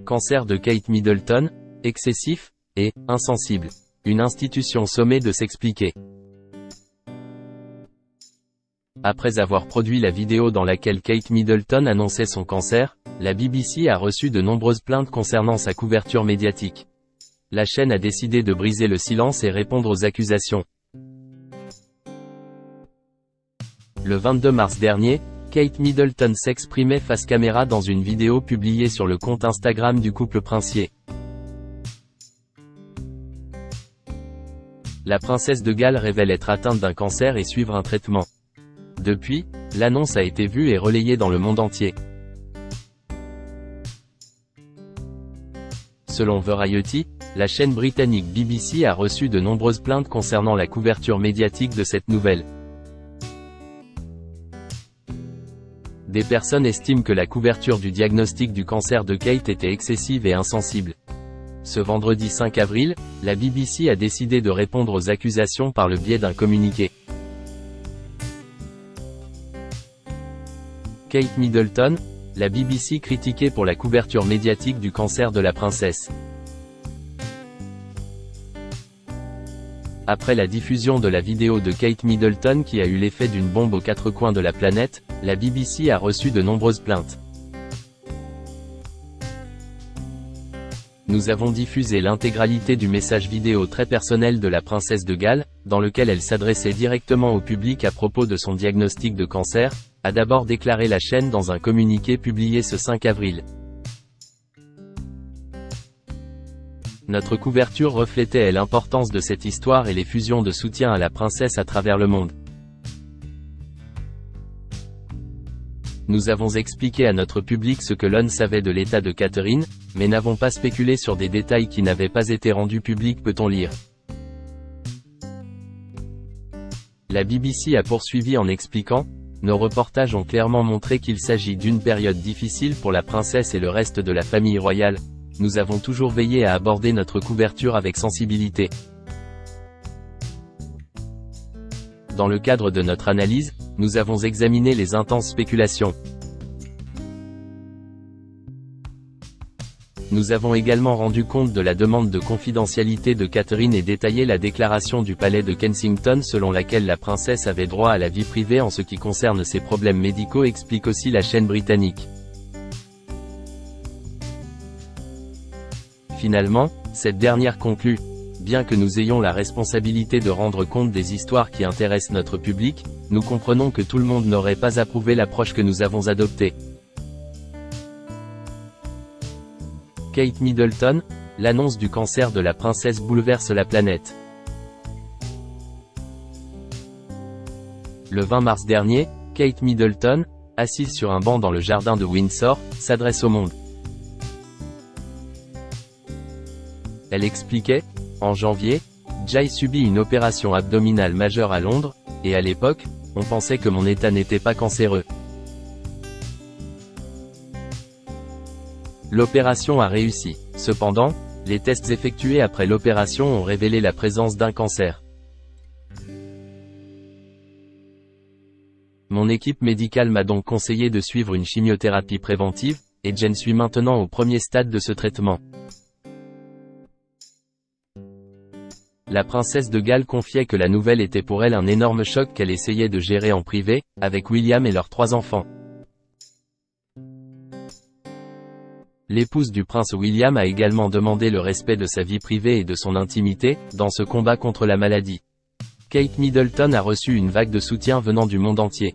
cancer de Kate Middleton, excessif et insensible. Une institution sommée de s'expliquer. Après avoir produit la vidéo dans laquelle Kate Middleton annonçait son cancer, la BBC a reçu de nombreuses plaintes concernant sa couverture médiatique. La chaîne a décidé de briser le silence et répondre aux accusations. Le 22 mars dernier, Kate Middleton s'exprimait face caméra dans une vidéo publiée sur le compte Instagram du couple princier. La princesse de Galles révèle être atteinte d'un cancer et suivre un traitement. Depuis, l'annonce a été vue et relayée dans le monde entier. Selon Variety, la chaîne britannique BBC a reçu de nombreuses plaintes concernant la couverture médiatique de cette nouvelle. Des personnes estiment que la couverture du diagnostic du cancer de Kate était excessive et insensible. Ce vendredi 5 avril, la BBC a décidé de répondre aux accusations par le biais d'un communiqué. Kate Middleton, la BBC critiquée pour la couverture médiatique du cancer de la princesse. Après la diffusion de la vidéo de Kate Middleton qui a eu l'effet d'une bombe aux quatre coins de la planète, la BBC a reçu de nombreuses plaintes. Nous avons diffusé l'intégralité du message vidéo très personnel de la princesse de Galles, dans lequel elle s'adressait directement au public à propos de son diagnostic de cancer, a d'abord déclaré la chaîne dans un communiqué publié ce 5 avril. Notre couverture reflétait l'importance de cette histoire et les fusions de soutien à la princesse à travers le monde. Nous avons expliqué à notre public ce que l'on savait de l'état de Catherine, mais n'avons pas spéculé sur des détails qui n'avaient pas été rendus publics, peut-on lire. La BBC a poursuivi en expliquant: nos reportages ont clairement montré qu'il s'agit d'une période difficile pour la princesse et le reste de la famille royale. Nous avons toujours veillé à aborder notre couverture avec sensibilité. Dans le cadre de notre analyse, nous avons examiné les intenses spéculations. Nous avons également rendu compte de la demande de confidentialité de Catherine et détaillé la déclaration du palais de Kensington selon laquelle la princesse avait droit à la vie privée en ce qui concerne ses problèmes médicaux, explique aussi la chaîne britannique. Finalement, cette dernière conclut: bien que nous ayons la responsabilité de rendre compte des histoires qui intéressent notre public, nous comprenons que tout le monde n'aurait pas approuvé l'approche que nous avons adoptée. Kate Middleton, l'annonce du cancer de la princesse bouleverse la planète. Le 20 mars dernier, Kate Middleton, assise sur un banc dans le jardin de Windsor, s'adresse au monde. Elle expliquait: en janvier, j'ai subi une opération abdominale majeure à Londres, et à l'époque, on pensait que mon état n'était pas cancéreux. L'opération a réussi. Cependant, les tests effectués après l'opération ont révélé la présence d'un cancer. Mon équipe médicale m'a donc conseillé de suivre une chimiothérapie préventive, et je suis maintenant au premier stade de ce traitement. La princesse de Galles confiait que la nouvelle était pour elle un énorme choc qu'elle essayait de gérer en privé, avec William et leurs 3 enfants. L'épouse du prince William a également demandé le respect de sa vie privée et de son intimité, dans ce combat contre la maladie. Kate Middleton a reçu une vague de soutien venant du monde entier.